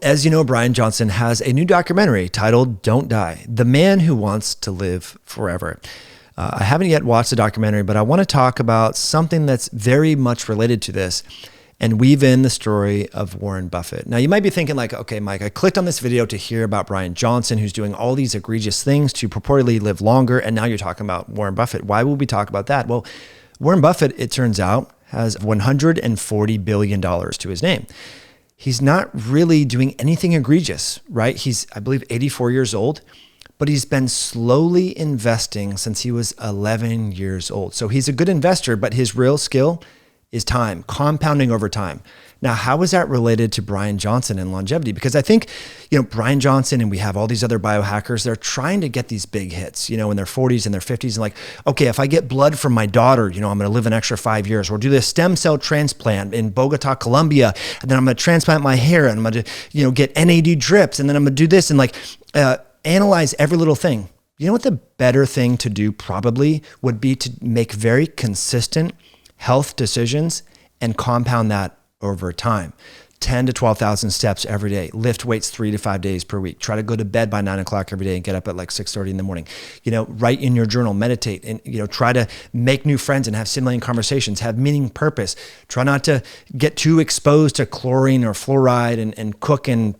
As you know, Bryan Johnson has a new documentary titled Don't Die, The Man Who Wants to Live Forever. I haven't yet watched the documentary, but I want to talk about something that's very much related to this and weave in the story of Warren Buffett. Now, you might be thinking like, okay, Mike, I clicked on this video to hear about Bryan Johnson, who's doing all these egregious things to purportedly live longer, and now you're talking about Warren Buffett. Why would we talk about that? Well, Warren Buffett, it turns out, has $140 billion to his name. He's not really doing anything egregious, right? He's, I believe, 84 years old, but he's been slowly investing since he was 11 years old. So he's a good investor, but his real skill is time, compounding over time. Now, how is that related to Bryan Johnson and longevity? Because I think, Bryan Johnson and we have all these other biohackers, they're trying to get these big hits, in their 40s and their 50s. And like, okay, if I get blood from my daughter, I'm going to live an extra 5 years, or do this stem cell transplant in Bogota, Colombia. And then I'm going to transplant my hair and I'm going to, get NAD drips. And then I'm going to do this and analyze every little thing. You know what the better thing to do probably would be to make very consistent health decisions and compound that over time. 10 to 12,000 steps every day. Lift weights 3 to 5 days per week. Try to go to bed by 9 o'clock every day and get up at like 6:30 in the morning. Write in your journal, meditate, and try to make new friends and have stimulating conversations, have meaning, purpose. Try not to get too exposed to chlorine or fluoride and cook in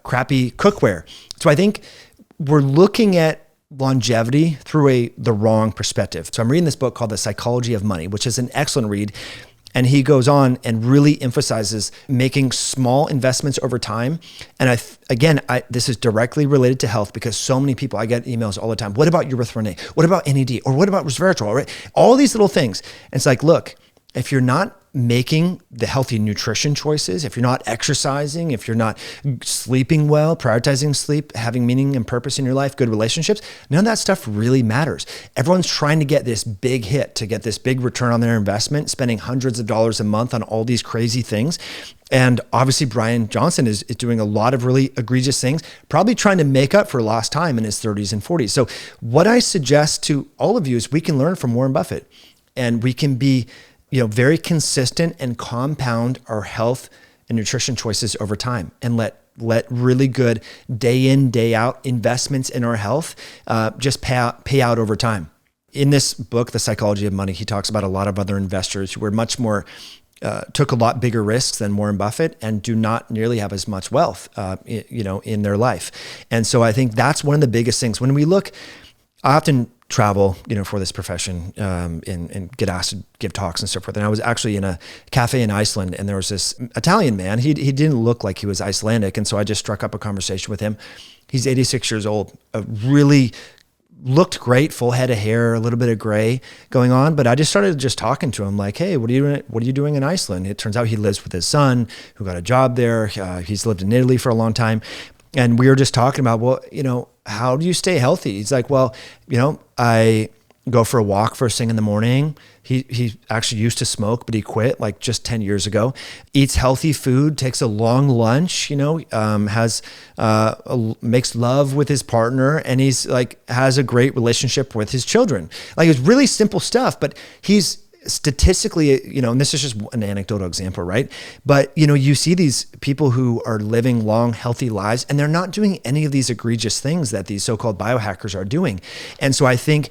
crappy cookware. So I think we're looking at longevity through the wrong perspective. So I'm reading this book called The Psychology of Money, which is an excellent read. And he goes on and really emphasizes making small investments over time. And this is directly related to health because so many people, I get emails all the time. What about urethral A? What about NAD? Or what about resveratrol? Right? All these little things. And it's like, look, if you're not making the healthy nutrition choices, if you're not exercising, if you're not sleeping well, prioritizing sleep, having meaning and purpose in your life, good relationships, none of that stuff really matters. Everyone's trying to get this big hit, to get this big return on their investment, spending hundreds of dollars a month on all these crazy things. And obviously Bryan Johnson is doing a lot of really egregious things, probably trying to make up for lost time in his 30s and 40s. So what I suggest to all of you is we can learn from Warren Buffett and we can be very consistent and compound our health and nutrition choices over time and let really good day in, day out investments in our health just pay out over time. In this book, The Psychology of Money, he talks about a lot of other investors who were much more, took a lot bigger risks than Warren Buffett and do not nearly have as much wealth, in their life. And so I think that's one of the biggest things. When we look, I often travel, for this profession, and get asked to give talks and so forth. And I was actually in a cafe in Iceland and there was this Italian man. He didn't look like he was Icelandic. And so I just struck up a conversation with him. He's 86 years old, really looked great, full head of hair, a little bit of gray going on. But I just started talking to him like, hey, what are you doing in Iceland? It turns out he lives with his son who got a job there. He's lived in Italy for a long time. And we were just talking about, well, how do you stay healthy? He's like, well, I go for a walk first thing in the morning. He actually used to smoke, but he quit like just 10 years ago. Eats healthy food, takes a long lunch, makes love with his partner, and he's has a great relationship with his children. It's really simple stuff, but he's statistically, and this is just an anecdotal example, right? But, you see these people who are living long, healthy lives, and they're not doing any of these egregious things that these so-called biohackers are doing. And so I think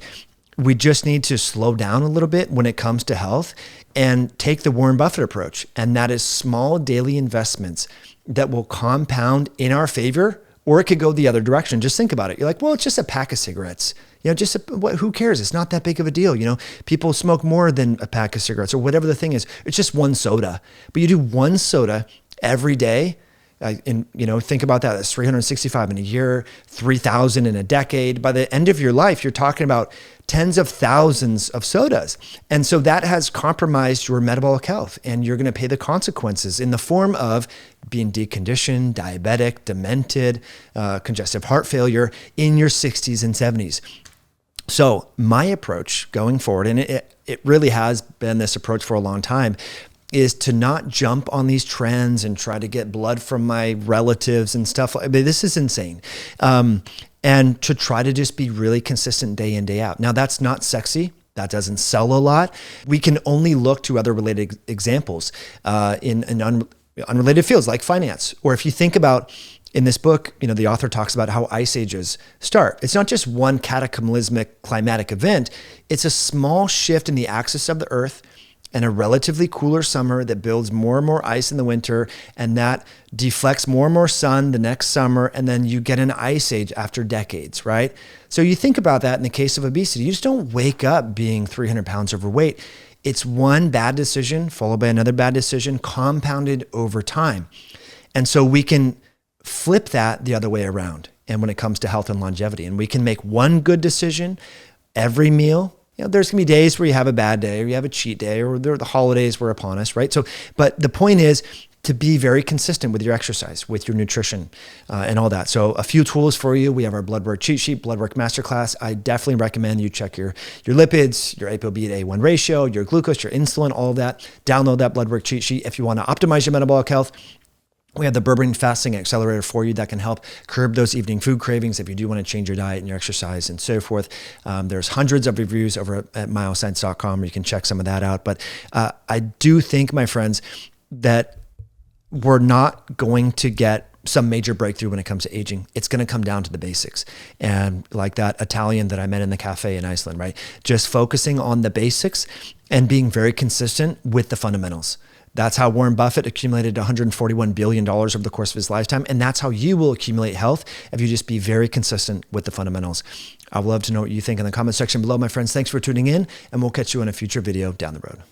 we just need to slow down a little bit when it comes to health and take the Warren Buffett approach. And that is small daily investments that will compound in our favor, or it could go the other direction. Just think about it. You're like, well, it's just a pack of cigarettes. Who cares? It's not that big of a deal. People smoke more than a pack of cigarettes or whatever the thing is. It's just one soda. But you do one soda every day. Think about that. That's 365 in a year, 3,000 in a decade. By the end of your life, you're talking about tens of thousands of sodas. And so that has compromised your metabolic health, and you're going to pay the consequences in the form of being deconditioned, diabetic, demented, congestive heart failure in your 60s and 70s. So my approach going forward, and it really has been this approach for a long time, is to not jump on these trends and try to get blood from my relatives and stuff. This is insane. And to try to just be really consistent day in, day out. Now, that's not sexy. That doesn't sell a lot. We can only look to other related examples in unrelated fields like finance. Or if you think about in this book, the author talks about how ice ages start. It's not just one cataclysmic climatic event. It's a small shift in the axis of the Earth and a relatively cooler summer that builds more and more ice in the winter, and that deflects more and more sun the next summer, and then you get an ice age after decades, right? So you think about that in the case of obesity. You just don't wake up being 300 pounds overweight. It's one bad decision followed by another bad decision compounded over time. And so we can flip that the other way around. And when it comes to health and longevity, and we can make one good decision every meal. There's gonna be days where you have a bad day or you have a cheat day or the holidays were upon us, right? So, but the point is to be very consistent with your exercise, with your nutrition and all that. So a few tools for you. We have our blood work cheat sheet, blood work masterclass. I definitely recommend you check your lipids, your ApoB to A1 ratio, your glucose, your insulin, all of that. Download that blood work cheat sheet if you want to optimize your metabolic health. We have the Berberine Fasting Accelerator for you that can help curb those evening food cravings if you do want to change your diet and your exercise and so forth. There's hundreds of reviews over at MYOXCIENCE.com where you can check some of that out. But I do think, my friends, that we're not going to get some major breakthrough when it comes to aging. It's going to come down to the basics. And like that Italian that I met in the cafe in Iceland, right? Just focusing on the basics and being very consistent with the fundamentals. That's how Warren Buffett accumulated $141 billion over the course of his lifetime. And that's how you will accumulate health if you just be very consistent with the fundamentals. I would love to know what you think in the comment section below, my friends. Thanks for tuning in, and we'll catch you in a future video down the road.